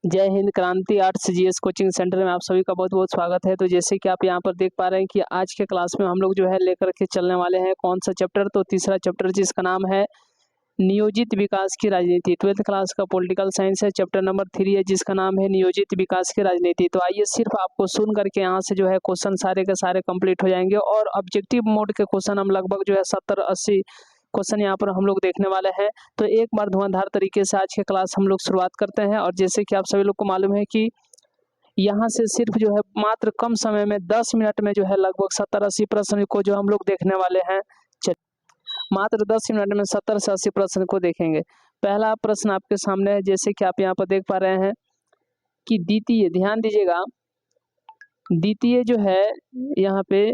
जय हिंद क्रांति arts GS coaching centre में आप सभी का बहुत बहुत स्वागत है। तो जैसे कि आप यहाँ पर देख पा रहे हैं कि आज के क्लास में हम लोग जो है लेकर के चलने वाले हैं कौन सा चैप्टर, तो तीसरा चैप्टर जिसका नाम है नियोजित विकास की राजनीति। 12th क्लास का पॉलिटिकल साइंस है, चैप्टर नंबर 3 है जिसका नाम है नियोजित विकास की राजनीति। तो आइए सिर्फ आपको सुन करके यहाँ से जो है क्वेश्चन सारे के सारे कंप्लीट हो जाएंगे और ऑब्जेक्टिव मोड के क्वेश्चन हम लगभग जो है 70-80 क्वेश्चन यहाँ पर हम लोग देखने वाले हैं। तो एक बार धुआंधार तरीके से आज के क्लास हम लोग शुरुआत करते हैं। और जैसे कि आप सभी लोग को मालूम है कि यहाँ से सिर्फ जो है मात्र कम समय में 10 मिनट में जो है लगभग 70-80 प्रश्न को जो हम लोग देखने वाले हैं। मात्र 10 मिनट में 70 से 80 प्रश्न को देखेंगे। पहला प्रश्न आपके सामने है, जैसे कि आप यहाँ पर देख पा रहे हैं कि द्वितीय, ध्यान दीजिएगा, द्वितीय जो है यहाँ पे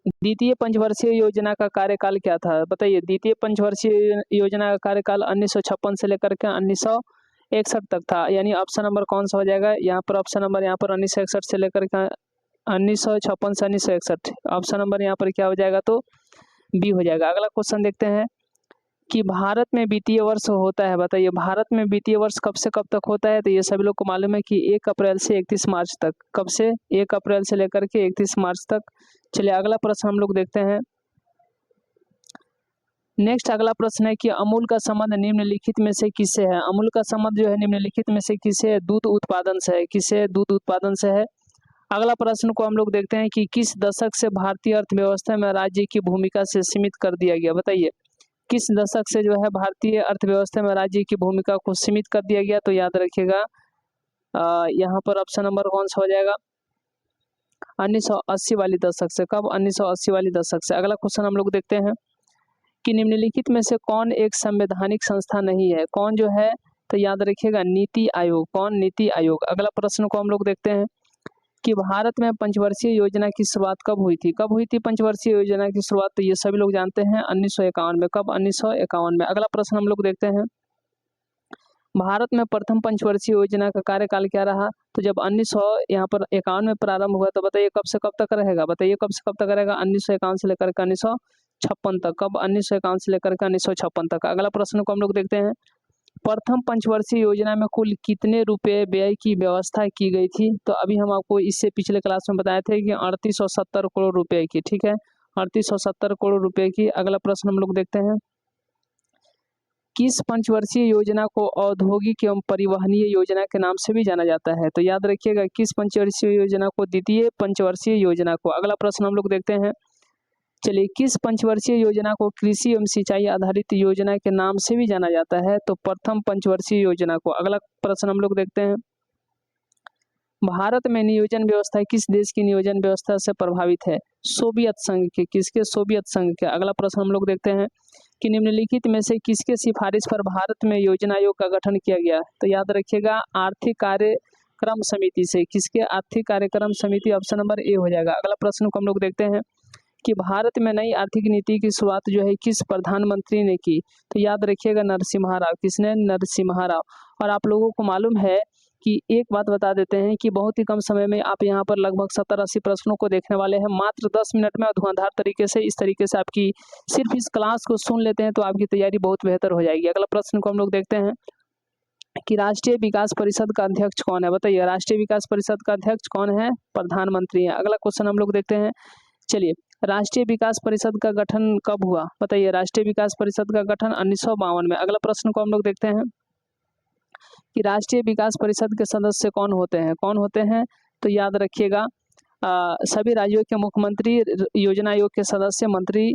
द्वितीय पंचवर्षीय योजना का कार्यकाल क्या था, बताइए। द्वितीय पंचवर्षीय योजना का कार्यकाल 1956 से लेकर के 1961 तक था। यानी ऑप्शन नंबर कौन सा हो जाएगा यहाँ पर? ऑप्शन नंबर यहाँ पर 1961 से लेकर के 1956 से 1961, ऑप्शन नंबर यहाँ पर क्या हो जाएगा? तो बी हो जाएगा। अगला क्वेश्चन देखते हैं कि भारत में वित्तीय वर्ष होता है, बताइए भारत में वित्तीय वर्ष कब से कब तक होता है? तो ये सभी लोग को मालूम है कि 1 अप्रैल से 31 मार्च तक। कब से? 1 अप्रैल से लेकर के 31 मार्च तक। चलिए अगला प्रश्न हम लोग देखते हैं। नेक्स्ट अगला प्रश्न है कि अमूल का संबंध निम्नलिखित में से किससे है? अमूल का संबंध जो है निम्नलिखित में से किससे है? दूध उत्पादन से है। किससे? दूध उत्पादन से है। अगला प्रश्न को हम लोग देखते हैं कि किस दशक से भारतीय अर्थव्यवस्था में राज्य की भूमिका से सीमित कर दिया गया, बताइए। किस दशक से जो है भारतीय अर्थव्यवस्था में राज्य की भूमिका को सीमित कर दिया गया? तो याद रखिएगा यहाँ पर ऑप्शन नंबर कौन सा हो जाएगा? 1980 वाली दशक से। कब? 1980 वाली दशक से। अगला क्वेश्चन हम लोग देखते हैं कि निम्नलिखित में से कौन एक संवैधानिक संस्था नहीं है? कौन जो है? तो याद रखिएगा नीति आयोग। कौन? नीति आयोग। अगला प्रश्न को हम लोग देखते हैं कि भारत में पंचवर्षीय योजना की शुरुआत कब हुई थी? कब हुई थी पंचवर्षीय योजना की शुरुआत? तो ये सभी लोग जानते हैं 1951 में। कब? 1951 में। अगला प्रश्न हम लोग देखते हैं, भारत में प्रथम पंचवर्षीय योजना का कार्यकाल क्या रहा? तो जब 1951 में प्रारंभ हुआ तो बताइए कब से कब तक रहेगा? बताइए कब से कब तक रहेगा? 1951 से लेकर के 1956 तक। कब? 1951 से लेकर के 1956 तक। अगला प्रश्न को हम लोग देखते हैं, प्रथम पंचवर्षीय योजना में कुल कितने रुपए व्यय की व्यवस्था की गई थी? तो अभी हम आपको इससे पिछले क्लास में बताए थे कि 3870 करोड़ रुपए की, ठीक है, 3870 करोड़ रुपए की। अगला प्रश्न हम लोग देखते हैं, किस पंचवर्षीय योजना को औद्योगिक एवं परिवहनीय योजना के नाम से भी जाना जाता है? तो याद रखिएगा किस पंचवर्षीय योजना को? द्वितीय पंचवर्षीय योजना को। अगला प्रश्न हम लोग देखते हैं, चलिए किस पंचवर्षीय योजना को कृषि एवं सिंचाई आधारित योजना के नाम से भी जाना जाता है? तो प्रथम पंचवर्षीय योजना को। अगला प्रश्न हम लोग देखते हैं, भारत में नियोजन व्यवस्था किस देश की नियोजन व्यवस्था से प्रभावित है? सोवियत संघ के। किसके? सोवियत संघ के। अगला प्रश्न हम लोग देखते हैं कि निम्नलिखित में से किसके सिफारिश पर भारत में योजना आयोग का गठन किया गया? तो याद रखिएगा आर्थिक कार्यक्रम समिति से। किसके? आर्थिक कार्यक्रम समिति। ऑप्शन नंबर ए हो जाएगा। अगला प्रश्न को हम लोग देखते हैं कि भारत में नई आर्थिक नीति की शुरुआत जो है किस प्रधानमंत्री ने की? तो याद रखिएगा नरसिम्हा राव। किसने? नरसिम्हा राव। और आप लोगों को मालूम है कि एक बात बता देते हैं कि बहुत ही कम समय में आप यहाँ पर लगभग 70-80 प्रश्नों को देखने वाले हैं मात्र 10 मिनट में धुआंधार तरीके से। इस तरीके से आपकी सिर्फ इस क्लास को सुन लेते हैं तो आपकी तैयारी बहुत बेहतर हो जाएगी। अगला प्रश्न को हम लोग देखते हैं कि राष्ट्रीय विकास परिषद का अध्यक्ष कौन है? बताइए राष्ट्रीय विकास परिषद का अध्यक्ष कौन है? प्रधानमंत्री है। अगला क्वेश्चन हम लोग देखते हैं, चलिए राष्ट्रीय विकास परिषद का गठन कब हुआ? बताइए राष्ट्रीय विकास परिषद का गठन 1952 में। अगला प्रश्न को हम लोग देखते हैं कि राष्ट्रीय विकास परिषद के सदस्य कौन होते हैं? कौन होते हैं? तो याद रखिएगा सभी राज्यों के मुख्यमंत्री, योजना आयोग के सदस्य, मंत्री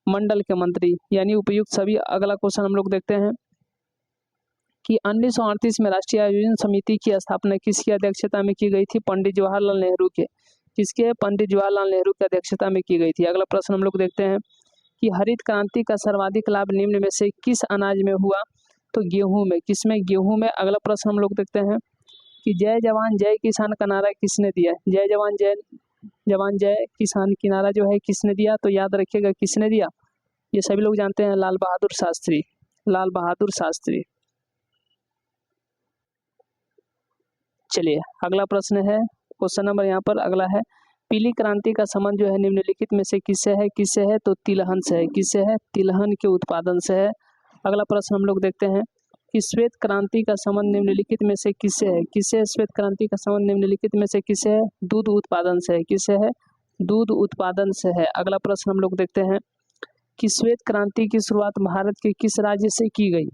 मंडल के मंत्री, यानी उपयुक्त सभी। अगला क्वेश्चन हम लोग देखते हैं कि 1938 में राष्ट्रीय आयोजन समिति की स्थापना किसकी अध्यक्षता में की गई थी? पंडित जवाहरलाल नेहरू के। किसके? पंडित जवाहरलाल नेहरू की अध्यक्षता में की गई थी। अगला प्रश्न हम लोग देखते हैं कि हरित क्रांति का सर्वाधिक लाभ निम्न में से किस अनाज में हुआ? तो गेहूं में। किसमें? गेहूं में। अगला प्रश्न हम लोग देखते हैं कि जय जवान जय किसान का नारा किसने दिया? जय जवान जय किसान की नारा जो है किसने दिया? तो याद रखिएगा किसने दिया? ये सभी लोग जानते हैं, लाल बहादुर शास्त्री। लाल बहादुर शास्त्री। चलिए अगला प्रश्न है, क्वेश्चन नंबर यहाँ पर अगला है, पीली क्रांति का संबंध जो है निम्नलिखित में से किससे है? किससे है? तो तिलहन से है। किससे है? तिलहन के उत्पादन से है। अगला प्रश्न हम लोग देखते हैं कि श्वेत क्रांति का संबंध निम्नलिखित में से किससे है? किससे है श्वेत क्रांति का संबंध? निम्नलिखित में से किससे है? दूध उत्पादन से है। किससे है? दूध उत्पादन से है। अगला प्रश्न हम लोग देखते हैं कि श्वेत क्रांति की शुरुआत भारत के किस राज्य से की गई?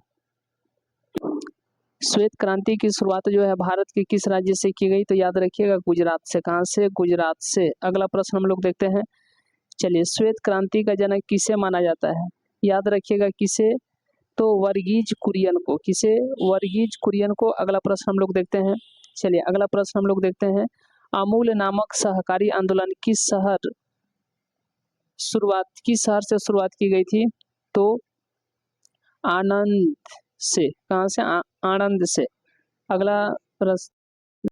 श्वेत क्रांति की शुरुआत जो है भारत के किस राज्य से की गई? तो याद रखिएगा गुजरात से। कहाँ से? गुजरात से। अगला प्रश्न हम लोग देखते हैं, चलिए श्वेत क्रांति का जनक किसे माना जाता है? याद रखिएगा किसे? तो वर्गीज कुरियन को। किसे? वर्गीज कुरियन को। अगला प्रश्न हम लोग देखते हैं, चलिए अगला प्रश्न हम लोग देखते हैं, अमूल नामक सहकारी आंदोलन किस शहर से शुरुआत की गई थी? तो आनंद से। कहाँ से? आणंद से। अगला प्रश्न